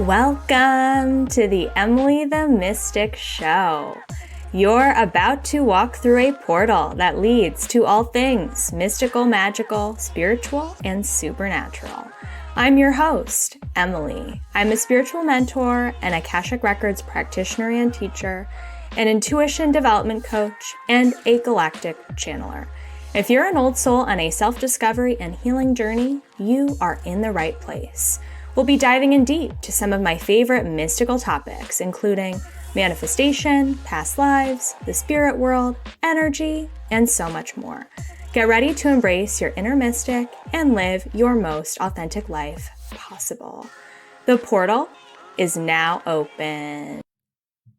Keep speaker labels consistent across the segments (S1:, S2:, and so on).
S1: Welcome to the Emily the Mystic Show. You're about to walk through a portal that leads to all things mystical, magical, spiritual, and supernatural. I'm your host, Emily. I'm a spiritual mentor, an Akashic Records practitioner and teacher, an intuition development coach, and a galactic channeler. If you're an old soul on a self-discovery and healing journey, you are in the right place. We'll be diving in deep to some of my favorite mystical topics, including manifestation, past lives, the spirit world, energy, and so much more. Get ready to embrace your inner mystic and live your most authentic life possible. The portal is now open.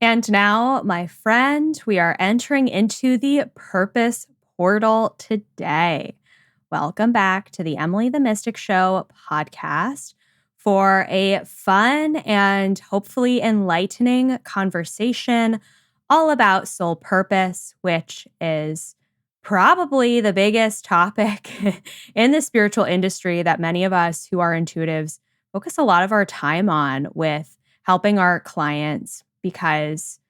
S1: And now, my friend, we are entering into the purpose portal today. Welcome back to the Emily the Mystic Show podcast for a fun and hopefully enlightening conversation all about soul purpose, which is probably the biggest topic in the spiritual industry that many of us who are intuitives focus a lot of our time on with helping our clients. Because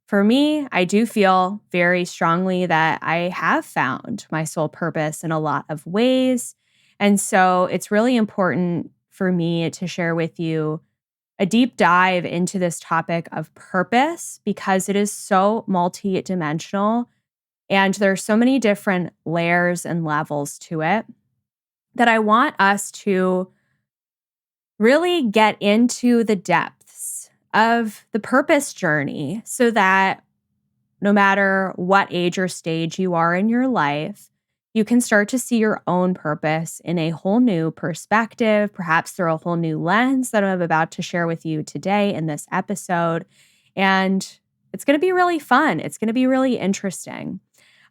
S1: for me, I do feel very strongly that I have found my soul purpose in a lot of ways. And so it's really important for me to share with you a deep dive into this topic of purpose because it is so multidimensional and there's so many different layers and levels to it that I want us to really get into the depths of the purpose journey so that no matter what age or stage you are in your life, you can start to see your own purpose in a whole new perspective, perhaps through a whole new lens that I'm about to share with you today in this episode. And it's going to be really fun. It's going to be really interesting.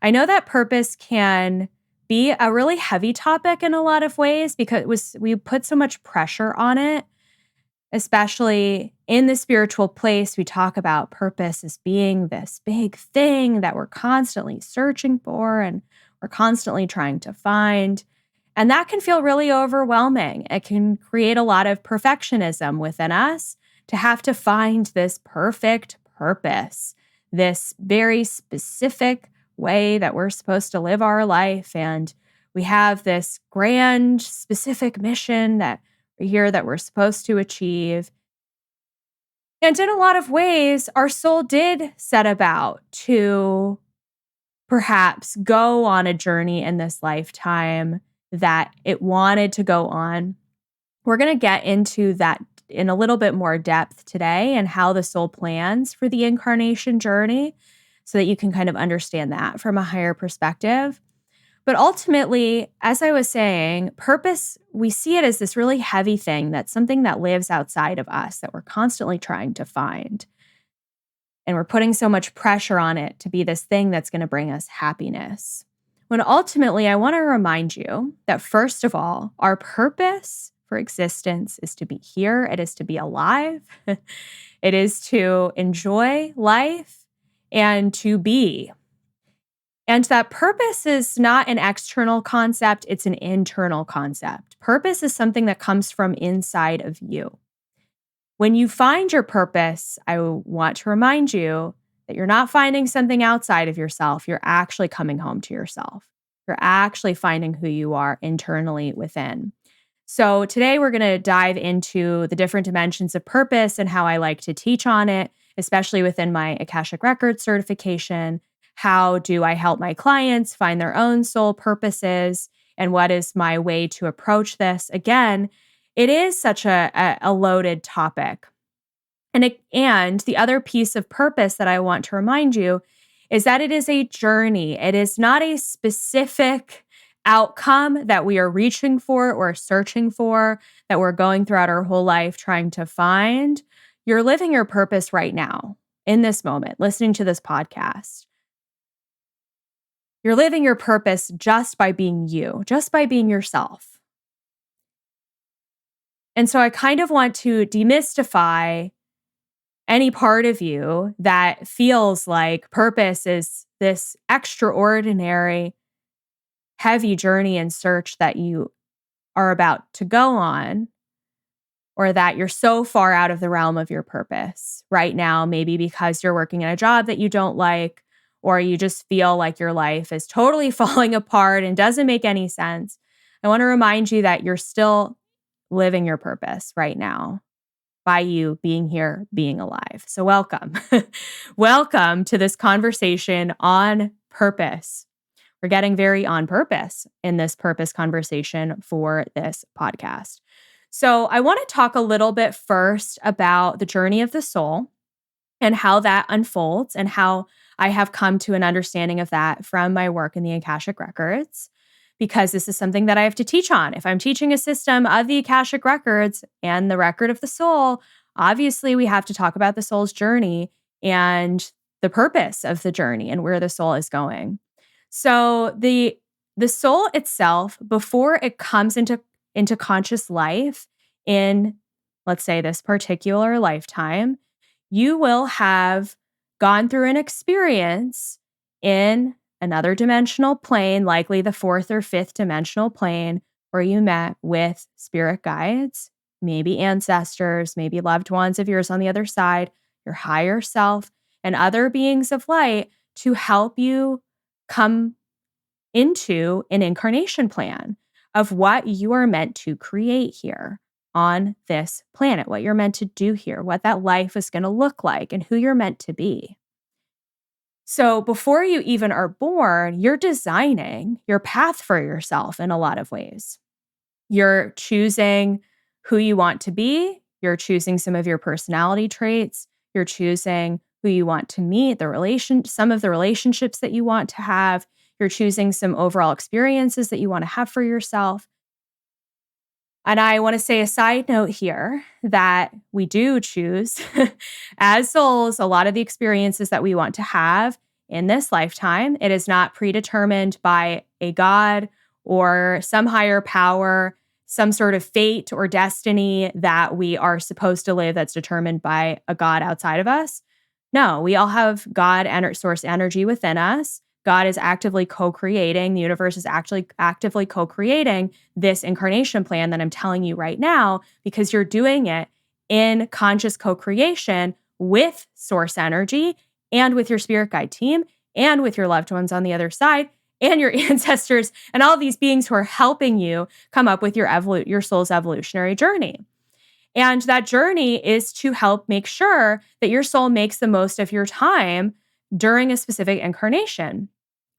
S1: I know that purpose can be a really heavy topic in a lot of ways because we put so much pressure on it, especially in the spiritual place. We talk about purpose as being this big thing that we're constantly searching for and we're constantly trying to find. And that can feel really overwhelming. It can create a lot of perfectionism within us to have to find this perfect purpose, this very specific way that we're supposed to live our life. And we have this grand, specific mission that we're here that we're supposed to achieve. And in a lot of ways, our soul did set about to perhaps go on a journey in this lifetime that it wanted to go on. We're going to get into that in a little bit more depth today and how the soul plans for the incarnation journey so that you can kind of understand that from a higher perspective. But ultimately, as I was saying, purpose, we see it as this really heavy thing that's something that lives outside of us that we're constantly trying to find. And we're putting so much pressure on it to be this thing that's going to bring us happiness. When ultimately, I want to remind you that first of all, our purpose for existence is to be here. It is to be alive. It is to enjoy life and to be. And that purpose is not an external concept. It's an internal concept. Purpose is something that comes from inside of you. When you find your purpose, I want to remind you that you're not finding something outside of yourself. You're actually coming home to yourself. You're actually finding who you are internally within. So today we're going to dive into the different dimensions of purpose and how I like to teach on it, especially within my Akashic Records certification. How do I help my clients find their own soul purposes? And what is my way to approach this? Again, it is such a loaded topic. And the other piece of purpose that I want to remind you is that it is a journey. It is not a specific outcome that we are reaching for or searching for, that we're going throughout our whole life trying to find. You're living your purpose right now, in this moment, listening to this podcast. You're living your purpose just by being you, just by being yourself. And so I kind of want to demystify any part of you that feels like purpose is this extraordinary, heavy journey and search that you are about to go on. or that you're so far out of the realm of your purpose right now, maybe because you're working in a job that you don't like, or you just feel like your life is totally falling apart and doesn't make any sense. I want to remind you that you're still living your purpose right now by you being here, being alive. So welcome. Welcome to this conversation on purpose. We're getting very on purpose in this purpose conversation for this podcast. So I want to talk a little bit first about the journey of the soul and how that unfolds and how I have come to an understanding of that from my work in the Akashic Records, because this is something that I have to teach on. If I'm teaching a system of the Akashic Records and the record of the soul, obviously we have to talk about the soul's journey and the purpose of the journey and where the soul is going. So the soul itself, before it comes into conscious life in, let's say, this particular lifetime, you will have gone through an experience in another dimensional plane, likely the fourth or fifth dimensional plane, where you met with spirit guides, maybe ancestors, maybe loved ones of yours on the other side, your higher self, and other beings of light to help you come into an incarnation plan of what you are meant to create here on this planet, what you're meant to do here, what that life is going to look like, and who you're meant to be. So before you even are born, you're designing your path for yourself in a lot of ways. You're choosing who you want to be. You're choosing some of your personality traits. You're choosing who you want to meet, some of the relationships that you want to have. You're choosing some overall experiences that you want to have for yourself. And I want to say a side note here that we do choose as souls a lot of the experiences that we want to have in this lifetime. It is not predetermined by a God or some higher power, some sort of fate or destiny that we are supposed to live that's determined by a God outside of us. No, we all have God and source energy within us. God is actively co-creating. The universe is actually actively co-creating this incarnation plan that I'm telling you right now, because you're doing it in conscious co-creation with source energy and with your spirit guide team and with your loved ones on the other side and your ancestors and all these beings who are helping you come up with your soul's evolutionary journey. And that journey is to help make sure that your soul makes the most of your time during a specific incarnation,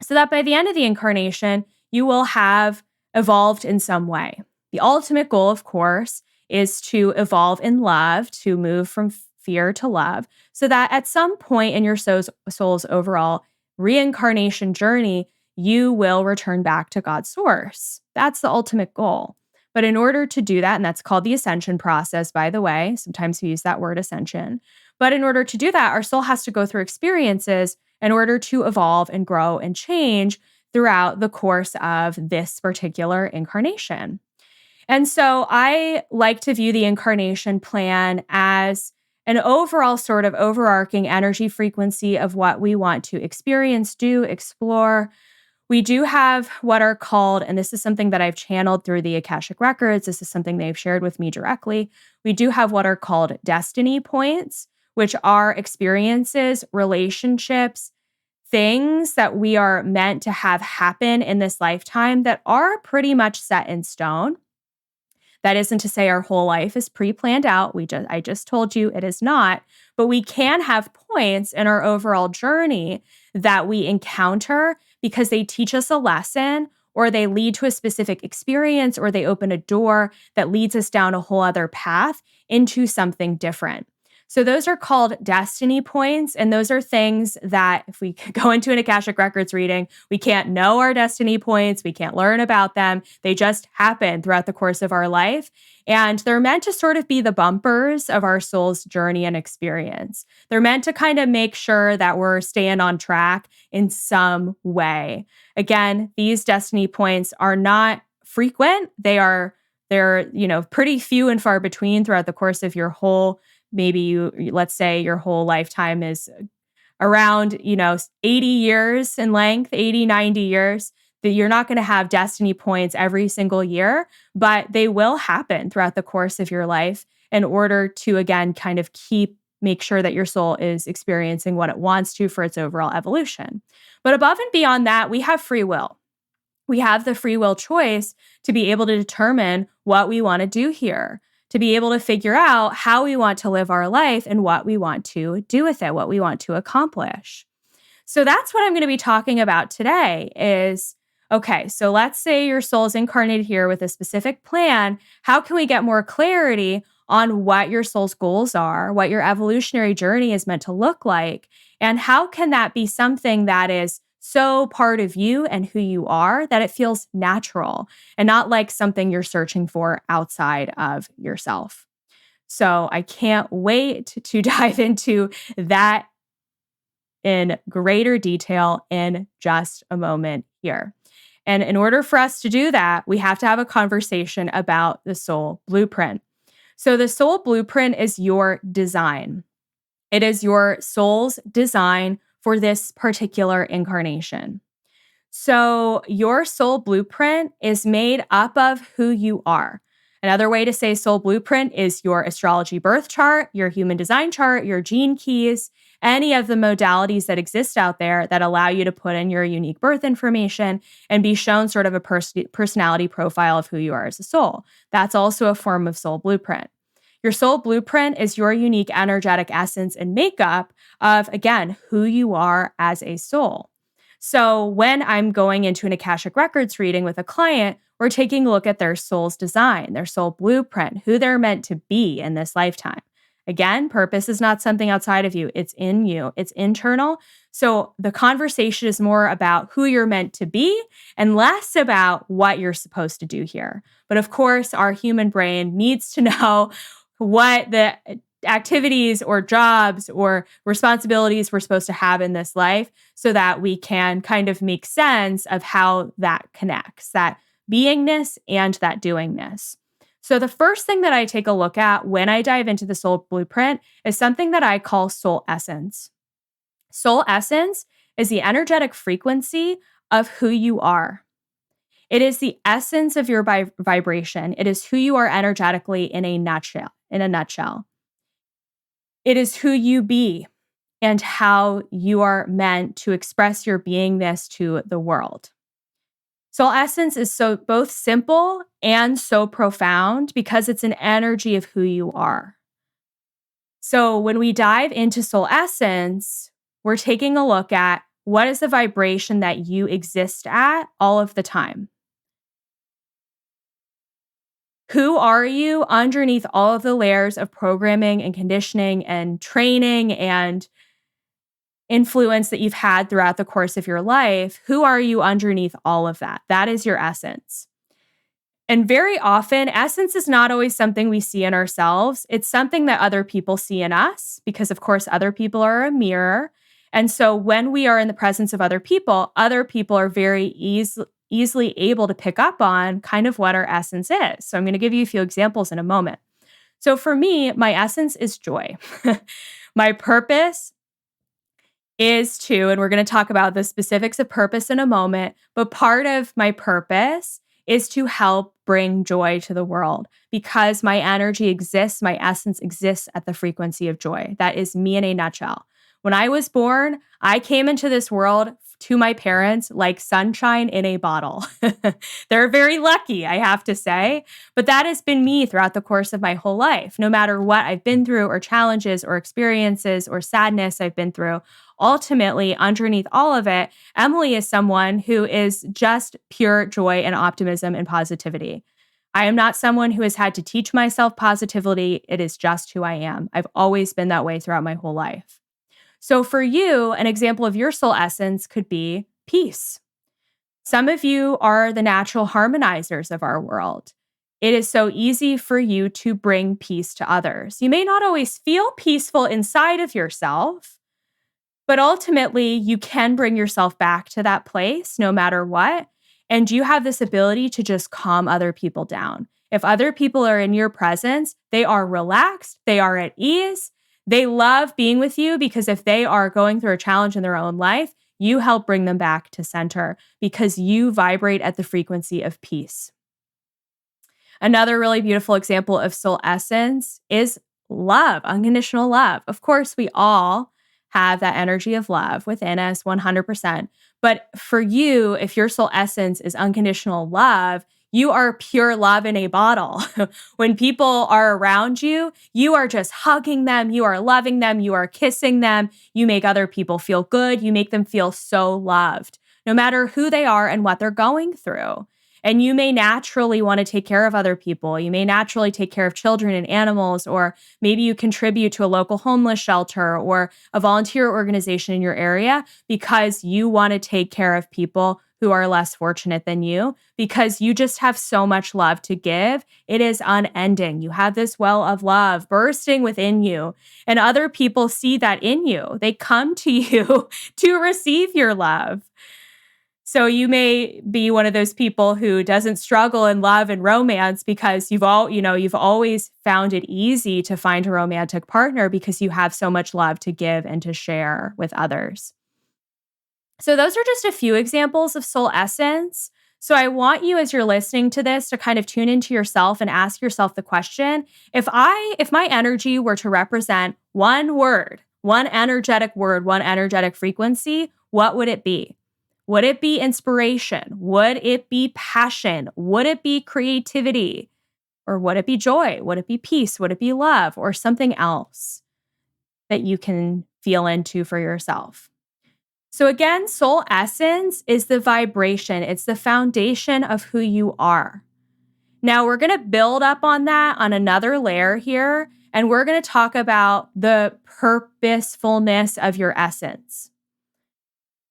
S1: so that by the end of the incarnation, you will have evolved in some way. The ultimate goal, of course, is to evolve in love, to move from fear to love, so that at some point in your soul's overall reincarnation journey, you will return back to God's source. That's the ultimate goal. But in order to do that, and that's called the ascension process, by the way, sometimes we use that word ascension. But in order to do that, our soul has to go through experiences in order to evolve and grow and change throughout the course of this particular incarnation. And so I like to view the incarnation plan as an overall sort of overarching energy frequency of what we want to experience, do, explore. We do have what are called, and this is something that I've channeled through the Akashic Records, this is something they've shared with me directly. We do have what are called destiny points, which are experiences, relationships, things that we are meant to have happen in this lifetime that are pretty much set in stone. That isn't to say our whole life is pre-planned out. I just told you it is not, but we can have points in our overall journey that we encounter because they teach us a lesson, or they lead to a specific experience, or they open a door that leads us down a whole other path into something different. So those are called destiny points. And those are things that if we go into an Akashic Records reading, we can't know our destiny points. We can't learn about them. They just happen throughout the course of our life. And they're meant to sort of be the bumpers of our soul's journey and experience. They're meant to kind of make sure that we're staying on track in some way. Again, these destiny points are not frequent. They're pretty few and far between throughout the course of your whole, let's say your whole lifetime is around, 80 years in length, 80, 90 years, that you're not going to have destiny points every single year, but they will happen throughout the course of your life.
S2: in order to, again, kind of make sure that your soul is experiencing what it wants to for its overall evolution. But above and beyond that, we have free will. We have the free will choice to be able to determine what we want to do here, to be able to figure out how we want to live our life and what we want to do with it, what we want to accomplish. So that's what I'm going to be talking about today is, okay, so let's say your soul is incarnated here with a specific plan. How can we get more clarity on what your soul's goals are, what your evolutionary journey is meant to look like, and how can that be something that is so part of you and who you are that it feels natural and not like something you're searching for outside of yourself. So I can't wait to dive into that in greater detail in just a moment here. And in order for us to do that, we have to have a conversation about the soul blueprint. So the soul blueprint is your design. It is your soul's design for this particular incarnation. So your soul blueprint is made up of who you are. Another way to say soul blueprint is your astrology birth chart, your human design chart, your gene keys, any of the modalities that exist out there that allow you to put in your unique birth information and be shown sort of a personality profile of who you are as a soul. That's also a form of soul blueprint. Your soul blueprint is your unique energetic essence and makeup of, again, who you are as a soul. So when I'm going into an Akashic Records reading with a client, we're taking a look at their soul's design, their soul blueprint, who they're meant to be in this lifetime. Again, purpose is not something outside of you. It's in you. It's internal. So the conversation is more about who you're meant to be and less about what you're supposed to do here. But of course, our human brain needs to know what the activities or jobs or responsibilities we're supposed to have in this life so that we can kind of make sense of how that connects, that beingness and that doingness. So the first thing that I take a look at when I dive into the soul blueprint is something that I call soul essence. Soul essence is the energetic frequency of who you are. It is the essence of your vibration. It is who you are energetically in a nutshell. It is who you be and how you are meant to express your beingness to the world. Soul essence is so both simple and so profound because it's an energy of who you are. So when we dive into soul essence, we're taking a look at what is the vibration that you exist at all of the time. Who are you underneath all of the layers of programming and conditioning and training and influence that you've had throughout the course of your life? Who are you underneath all of that? That is your essence. And very often, essence is not always something we see in ourselves. It's something that other people see in us because, of course, other people are a mirror. And so when we are in the presence of other people are very easily able to pick up on kind of what our essence is. So I'm going to give you a few examples in a moment. So for me, my essence is joy. My purpose is to, and we're going to talk about the specifics of purpose in a moment, but part of my purpose is to help bring joy to the world because my energy exists, my essence exists at the frequency of joy. That is me in a nutshell. When I was born, I came into this world to my parents like sunshine in a bottle. They're very lucky, I have to say, but that has been me throughout the course of my whole life. No matter what I've been through or challenges or experiences or sadness I've been through, ultimately, underneath all of it, Emily is someone who is just pure joy and optimism and positivity. I am not someone who has had to teach myself positivity. It is just who I am. I've always been that way throughout my whole life. So for you, an example of your soul essence could be peace. Some of you are the natural harmonizers of our world. It is so easy for you to bring peace to others. You may not always feel peaceful inside of yourself, but ultimately you can bring yourself back to that place no matter what. And you have this ability to just calm other people down. If other people are in your presence, they are relaxed, they are at ease. They love being with you because if they are going through a challenge in their own life, you help bring them back to center because you vibrate at the frequency of peace. Another really beautiful example of soul essence is love, unconditional love. Of course, we all have that energy of love within us 100%. But for you, if your soul essence is unconditional love, you are pure love in a bottle. When people are around you, you are just hugging them, you are loving them, you are kissing them, you make other people feel good, you make them feel so loved, no matter who they are and what they're going through. And you may naturally want to take care of other people. You may naturally take care of children and animals, or maybe you contribute to a local homeless shelter or a volunteer organization in your area because you want to take care of people who are less fortunate than you, because you just have so much love to give. It is unending. You have this well of love bursting within you, and other people see that in you. They come to you to receive your love. So you may be one of those people who doesn't struggle in love and romance because you've always found it easy to find a romantic partner because you have so much love to give and to share with others. So those are just a few examples of soul essence. So I want you, as you're listening to this, to kind of tune into yourself and ask yourself the question, if my energy were to represent one word, one energetic word, one energetic frequency, what would it be? Would it be inspiration? Would it be passion? Would it be creativity? Or would it be joy? Would it be peace? Would it be love? Or something else that you can feel into for yourself? So again, soul essence is the vibration. It's the foundation of who you are. Now we're going to build up on that on another layer here, and we're going to talk about the purposefulness of your essence.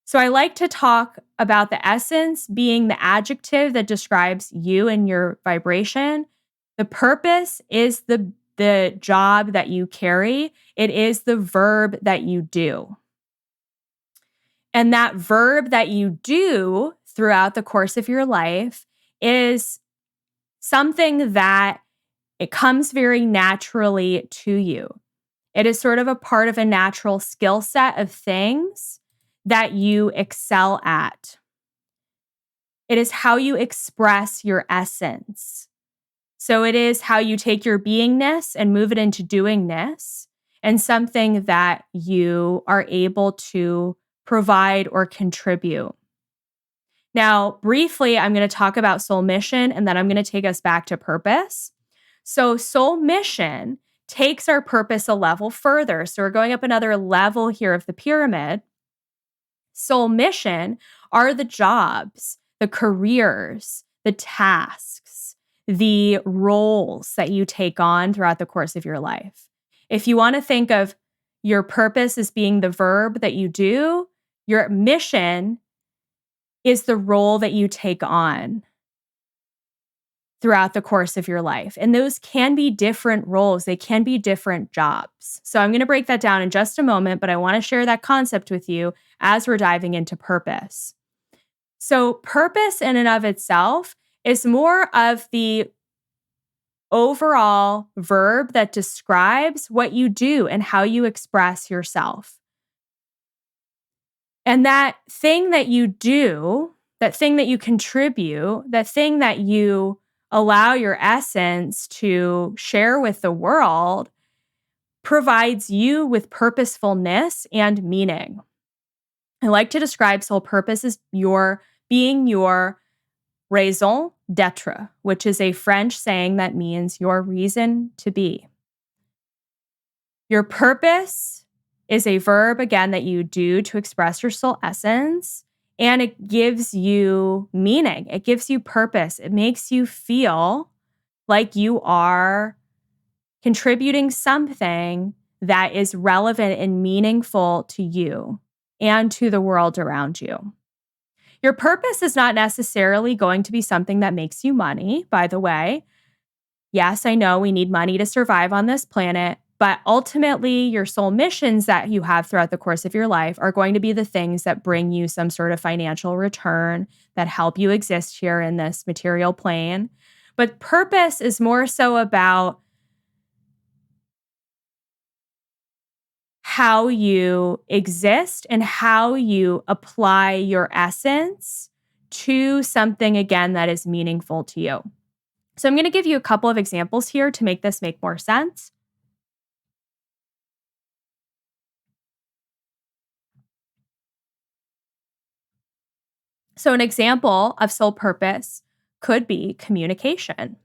S2: So I like to talk about the essence being the adjective that describes you and your vibration. The purpose is the job that you carry. It is the verb that you do. And that verb that you do throughout the course of your life is something that it comes very naturally to you. It is sort of a part of a natural skill set of things that you excel at. It is how you express your essence. So it is how you take your beingness and move it into doingness, and something that you are able to provide or contribute. Now, briefly, I'm going to talk about soul mission, and then I'm going to take us back to purpose. So soul mission takes our purpose a level further. So we're going up another level here of the pyramid. Soul mission are the jobs, the careers, the tasks, the roles that you take on throughout the course of your life. If you want to think of your purpose as being the verb that you do, your mission is the role that you take on throughout the course of your life. And those can be different roles. They can be different jobs. So I'm going to break that down in just a moment, but I want to share that concept with you as we're diving into purpose. So purpose in and of itself is more of the overall verb that describes what you do and how you express yourself. And that thing that you do, that thing that you contribute, that thing that you allow your essence to share with the world provides you with purposefulness and meaning. I like to describe soul purpose as being your raison d'être, which is a French saying that means your reason to be. Your purpose is a verb, again, that you do to express your soul essence, and it gives you meaning. It gives you purpose. It makes you feel like you are contributing something that is relevant and meaningful to you and to the world around you. Your purpose is not necessarily going to be something that makes you money, by the way. Yes, I know we need money to survive on this planet, but ultimately your soul missions that you have throughout the course of your life are going to be the things that bring you some sort of financial return, that help you exist here in this material plane. But purpose is more so about how you exist and how you apply your essence to something, again, that is meaningful to you. So I'm going to give you a couple of examples here to make this make more sense. So an example of soul purpose could be communication.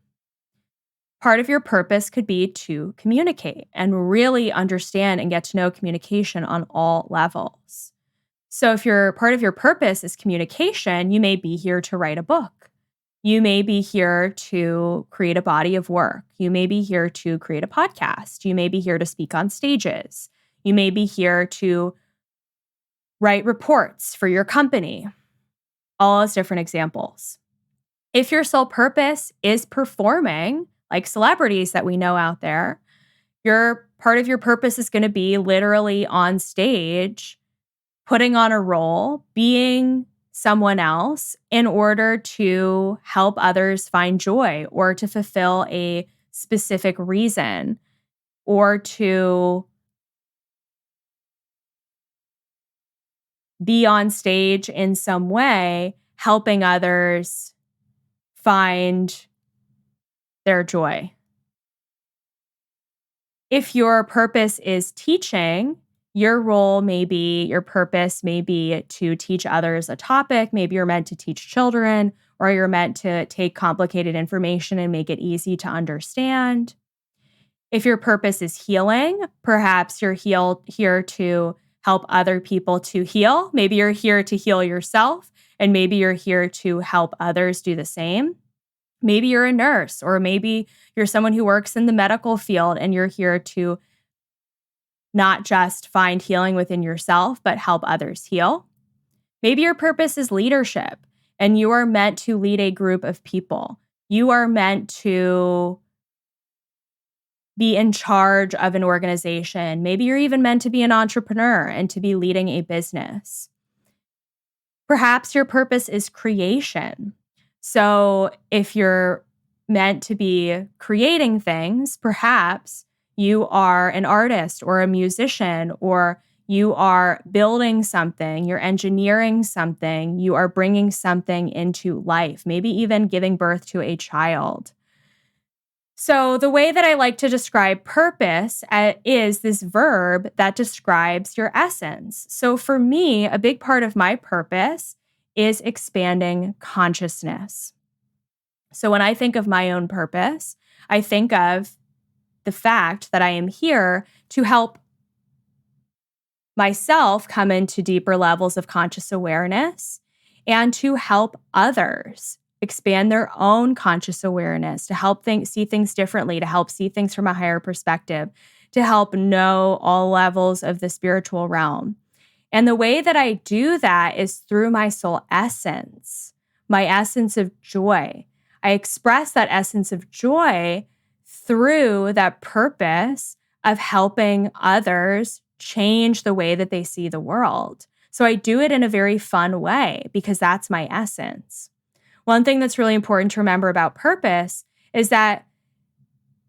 S2: Part of your purpose could be to communicate and really understand and get to know communication on all levels. So if your part of your purpose is communication, you may be here to write a book. You may be here to create a body of work. You may be here to create a podcast. You may be here to speak on stages. You may be here to write reports for your company. All as different examples. If your sole purpose is performing, like celebrities that we know out there, your part of your purpose is going to be literally on stage, putting on a role, being someone else in order to help others find joy or to fulfill a specific reason or to be on stage in some way, helping others find their joy. If your purpose is teaching, your purpose may be to teach others a topic. Maybe you're meant to teach children, or you're meant to take complicated information and make it easy to understand. If your purpose is healing, perhaps you're here to help other people to heal. Maybe you're here to heal yourself, and maybe you're here to help others do the same. Maybe you're a nurse, or maybe you're someone who works in the medical field and you're here to not just find healing within yourself, but help others heal. Maybe your purpose is leadership and you are meant to lead a group of people. You are meant to be in charge of an organization. Maybe you're even meant to be an entrepreneur and to be leading a business. Perhaps your purpose is creation. So if you're meant to be creating things, perhaps you are an artist or a musician, or you are building something, you're engineering something, you are bringing something into life, maybe even giving birth to a child. So the way that I like to describe purpose is this verb that describes your essence. So for me, a big part of my purpose is expanding consciousness. So when I think of my own purpose, I think of the fact that I am here to help myself come into deeper levels of conscious awareness and to help others expand their own conscious awareness, to help see things differently, to help see things from a higher perspective, to help know all levels of the spiritual realm. And the way that I do that is through my soul essence, my essence of joy. I express that essence of joy through that purpose of helping others change the way that they see the world. So I do it in a very fun way because that's my essence. One thing that's really important to remember about purpose is that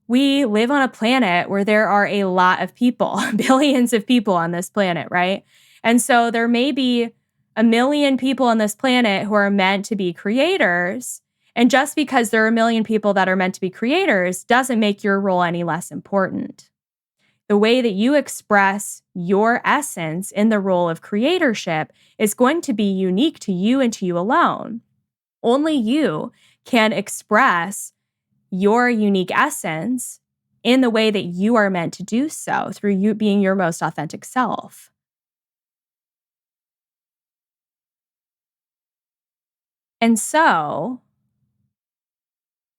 S2: we live on a planet where there are a lot of people, billions of people on this planet, right? And so there may be 1 million people on this planet who are meant to be creators. And just because there are 1 million people that are meant to be creators doesn't make your role any less important. The way that you express your essence in the role of creatorship is going to be unique to you and to you alone. Only you can express your unique essence in the way that you are meant to do so, through you being your most authentic self. And so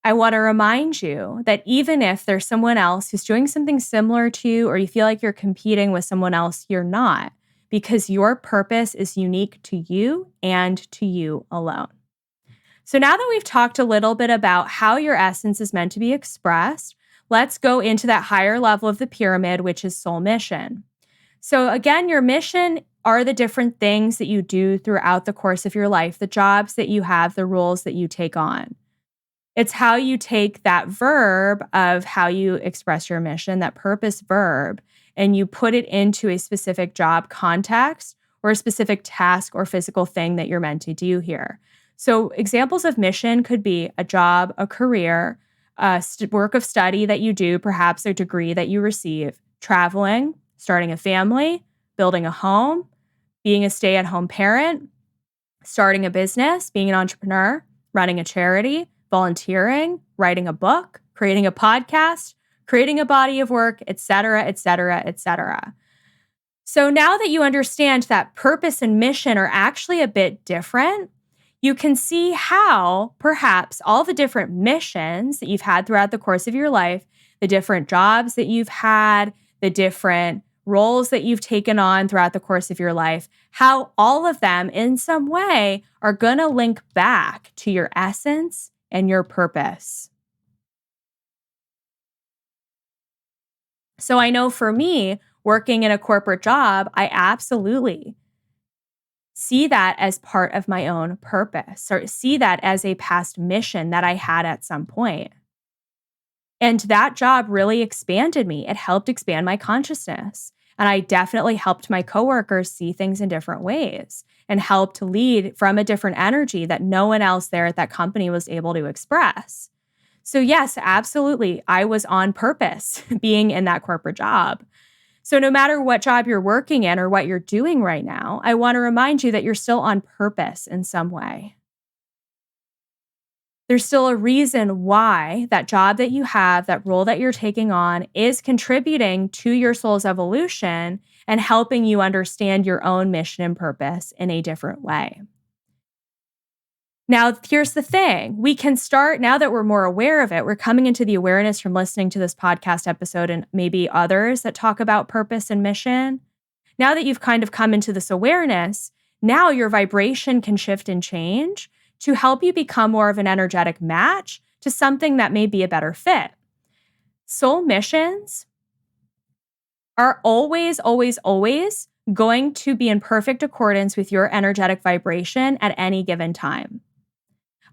S2: I want to remind you that even if there's someone else who's doing something similar to you, or you feel like you're competing with someone else, you're not, because your purpose is unique to you and to you alone. So now that we've talked a little bit about how your essence is meant to be expressed, let's go into that higher level of the pyramid, which is soul mission. So again, your mission are the different things that you do throughout the course of your life, the jobs that you have, the roles that you take on. It's how you take that verb of how you express your mission, that purpose verb, and you put it into a specific job context or a specific task or physical thing that you're meant to do here. So examples of mission could be a job, a career, work of study that you do, perhaps a degree that you receive, traveling, starting a family, building a home, being a stay-at-home parent, starting a business, being an entrepreneur, running a charity, volunteering, writing a book, creating a podcast, creating a body of work, et cetera, et cetera, et cetera. So now that you understand that purpose and mission are actually a bit different, you can see how perhaps all the different missions that you've had throughout the course of your life, the different jobs that you've had, the different roles that you've taken on throughout the course of your life, how all of them in some way are going to link back to your essence and your purpose. So I know for me, working in a corporate job, I absolutely see that as part of my own purpose, or see that as a past mission that I had at some point. And that job really expanded me. It helped expand my consciousness. And I definitely helped my coworkers see things in different ways and helped lead from a different energy that no one else there at that company was able to express. So yes, absolutely, I was on purpose being in that corporate job. So no matter what job you're working in or what you're doing right now, I want to remind you that you're still on purpose in some way. There's still a reason why that job that you have, that role that you're taking on is contributing to your soul's evolution and helping you understand your own mission and purpose in a different way. Now, here's the thing. We can start, now that we're more aware of it, we're coming into the awareness from listening to this podcast episode and maybe others that talk about purpose and mission. Now that you've kind of come into this awareness, now your vibration can shift and change to help you become more of an energetic match to something that may be a better fit. Soul missions are always, always, always going to be in perfect accordance with your energetic vibration at any given time.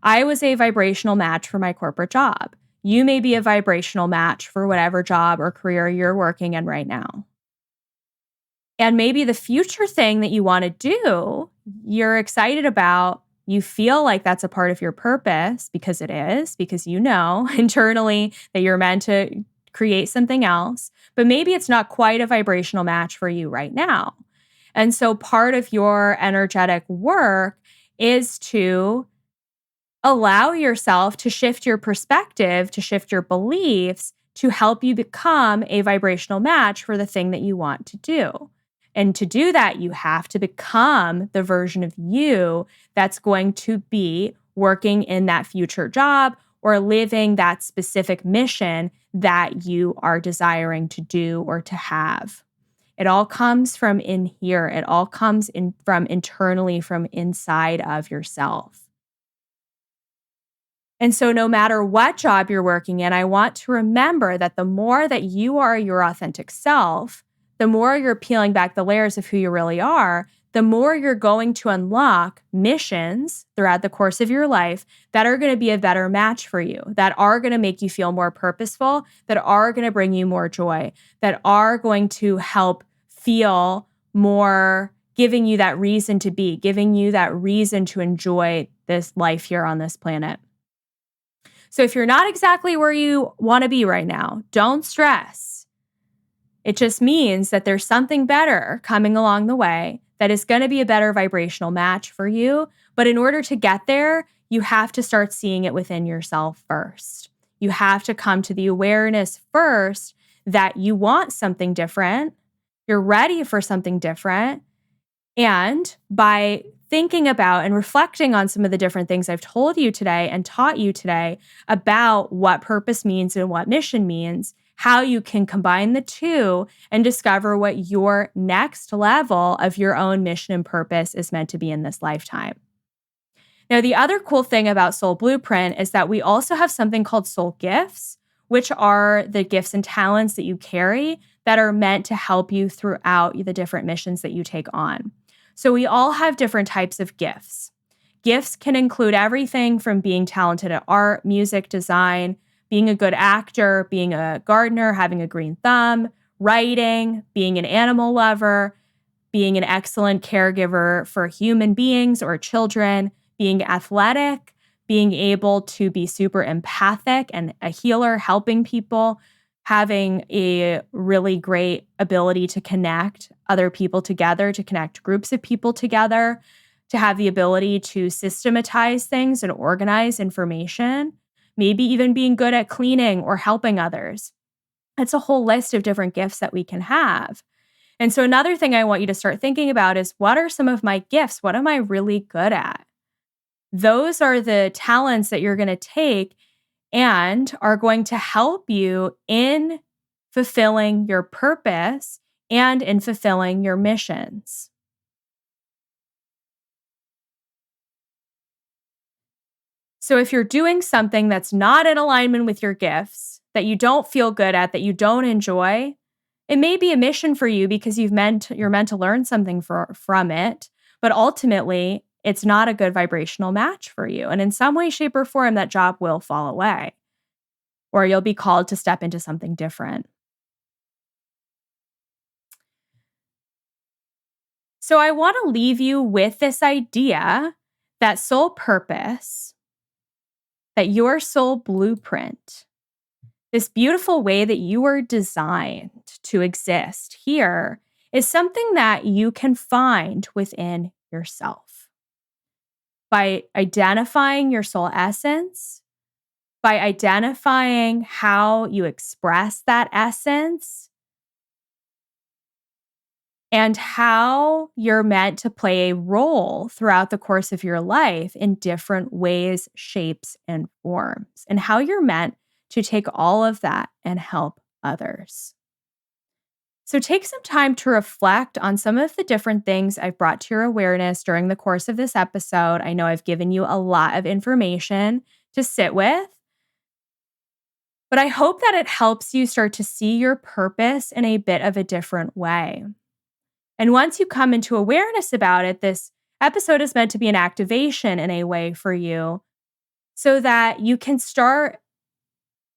S2: I was a vibrational match for my corporate job. You may be a vibrational match for whatever job or career you're working in right now. And maybe the future thing that you want to do, you're excited about, you feel like that's a part of your purpose because it is, because you know internally that you're meant to create something else, but maybe it's not quite a vibrational match for you right now. And so part of your energetic work is to allow yourself to shift your perspective, to shift your beliefs, to help you become a vibrational match for the thing that you want to do. And to do that, you have to become the version of you that's going to be working in that future job or living that specific mission that you are desiring to do or to have. It all comes from in here. It all comes in from internally, from inside of yourself. And so no matter what job you're working in, I want to remember that the more that you are your authentic self, the more you're peeling back the layers of who you really are, the more you're going to unlock missions throughout the course of your life that are going to be a better match for you, that are going to make you feel more purposeful, that are going to bring you more joy, that are going to help feel more, giving you that reason to be, giving you that reason to enjoy this life here on this planet. So if you're not exactly where you want to be right now, don't stress. It just means that there's something better coming along the way that is going to be a better vibrational match for you. But in order to get there, you have to start seeing it within yourself first. You have to come to the awareness first that you want something different. You're ready for something different. And by thinking about and reflecting on some of the different things I've told you today and taught you today about what purpose means and what mission means, how you can combine the two and discover what your next level of your own mission and purpose is meant to be in this lifetime. Now, the other cool thing about Soul Blueprint is that we also have something called soul gifts, which are the gifts and talents that you carry that are meant to help you throughout the different missions that you take on. So we all have different types of gifts. Gifts can include everything from being talented at art, music, design, being a good actor, being a gardener, having a green thumb, writing, being an animal lover, being an excellent caregiver for human beings or children, being athletic, being able to be super empathic and a healer, helping people, having a really great ability to connect other people together, to connect groups of people together, to have the ability to systematize things and organize information, maybe even being good at cleaning or helping others. It's a whole list of different gifts that we can have. And so, another thing I want you to start thinking about is, what are some of my gifts? What am I really good at? Those are the talents that you're going to take and are going to help you in fulfilling your purpose and in fulfilling your missions. So if you're doing something that's not in alignment with your gifts, that you don't feel good at, that you don't enjoy, it may be a mission for you because you're meant to learn something from it, but ultimately it's not a good vibrational match for you. And in some way, shape, or form, that job will fall away, or you'll be called to step into something different. So I want to leave you with this idea that soul purpose, that your soul blueprint, this beautiful way that you were designed to exist here, is something that you can find within yourself. By identifying your soul essence, by identifying how you express that essence, and how you're meant to play a role throughout the course of your life in different ways, shapes, and forms, and how you're meant to take all of that and help others. So take some time to reflect on some of the different things I've brought to your awareness during the course of this episode. I know I've given you a lot of information to sit with, but I hope that it helps you start to see your purpose in a bit of a different way. And once you come into awareness about it, this episode is meant to be an activation in a way for you so that you can start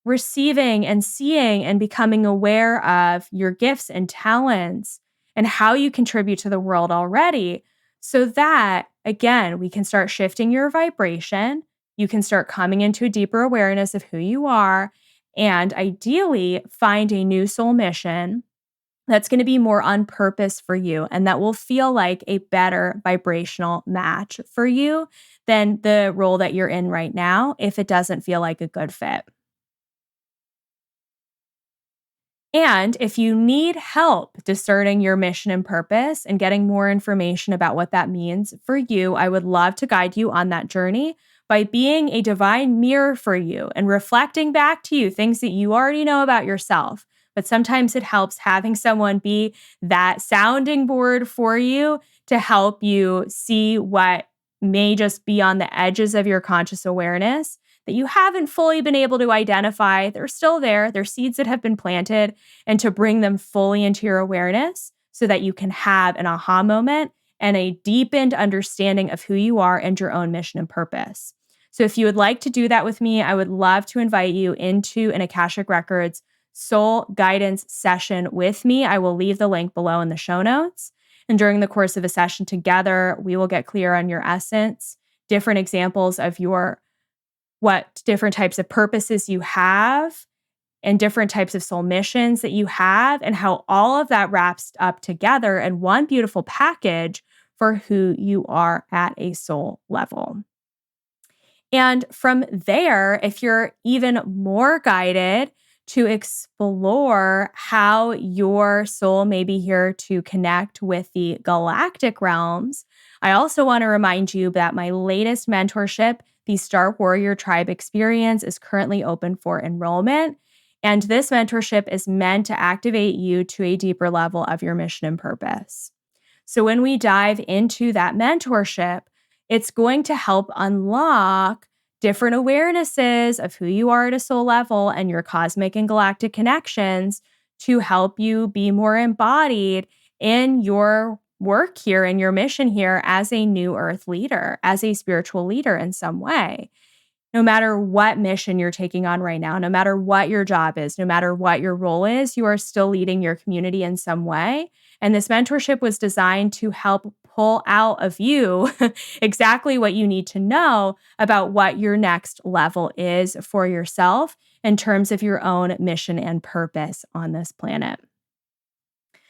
S2: receiving and seeing and becoming aware of your gifts and talents and how you contribute to the world already, so that, again, we can start shifting your vibration. You can start coming into a deeper awareness of who you are, and ideally find a new soul mission that's going to be more on purpose for you and that will feel like a better vibrational match for you than the role that you're in right now if it doesn't feel like a good fit. And if you need help discerning your mission and purpose and getting more information about what that means for you, I would love to guide you on that journey by being a divine mirror for you and reflecting back to you things that you already know about yourself. But sometimes it helps having someone be that sounding board for you to help you see what may just be on the edges of your conscious awareness that you haven't fully been able to identify. They're still there. They're seeds that have been planted, and to bring them fully into your awareness so that you can have an aha moment and a deepened understanding of who you are and your own mission and purpose. So if you would like to do that with me, I would love to invite you into an Akashic Records soul guidance session with me. I will leave the link below in the show notes. And during the course of a session together, we will get clear on your essence, different examples of what different types of purposes you have and different types of soul missions that you have, and how all of that wraps up together in one beautiful package for who you are at a soul level. And from there, if you're even more guided to explore how your soul may be here to connect with the galactic realms, I also want to remind you that my latest mentorship, the Star Warrior Tribe Experience, is currently open for enrollment. And this mentorship is meant to activate you to a deeper level of your mission and purpose. So when we dive into that mentorship, it's going to help unlock different awarenesses of who you are at a soul level and your cosmic and galactic connections to help you be more embodied in your work here and your mission here as a new earth leader, as a spiritual leader in some way. No matter what mission you're taking on right now, no matter what your job is, no matter what your role is, you are still leading your community in some way. And this mentorship was designed to help pull out of you exactly what you need to know about what your next level is for yourself in terms of your own mission and purpose on this planet.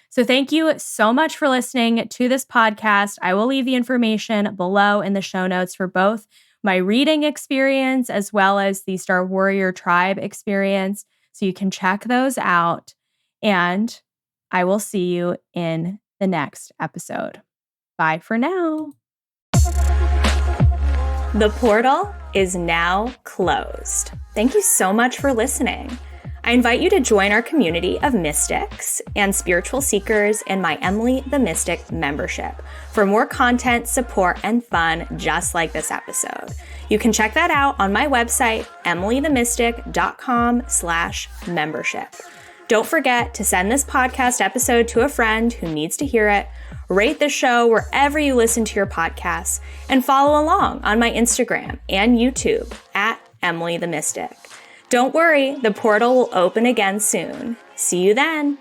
S2: So thank you so much for listening to this podcast. I will leave the information below in the show notes for both my reading experience as well as the Star Warrior Tribe experience. So you can check those out. And I will see you in the next episode. Bye for now.
S1: The portal is now closed. Thank you so much for listening. I invite you to join our community of mystics and spiritual seekers in my Emily the Mystic membership for more content, support, and fun just like this episode. You can check that out on my website, emilythemystic.com/membership. Don't forget to send this podcast episode to a friend who needs to hear it, rate the show wherever you listen to your podcasts, and follow along on my Instagram and YouTube at Emily the Mystic. Don't worry, the portal will open again soon. See you then.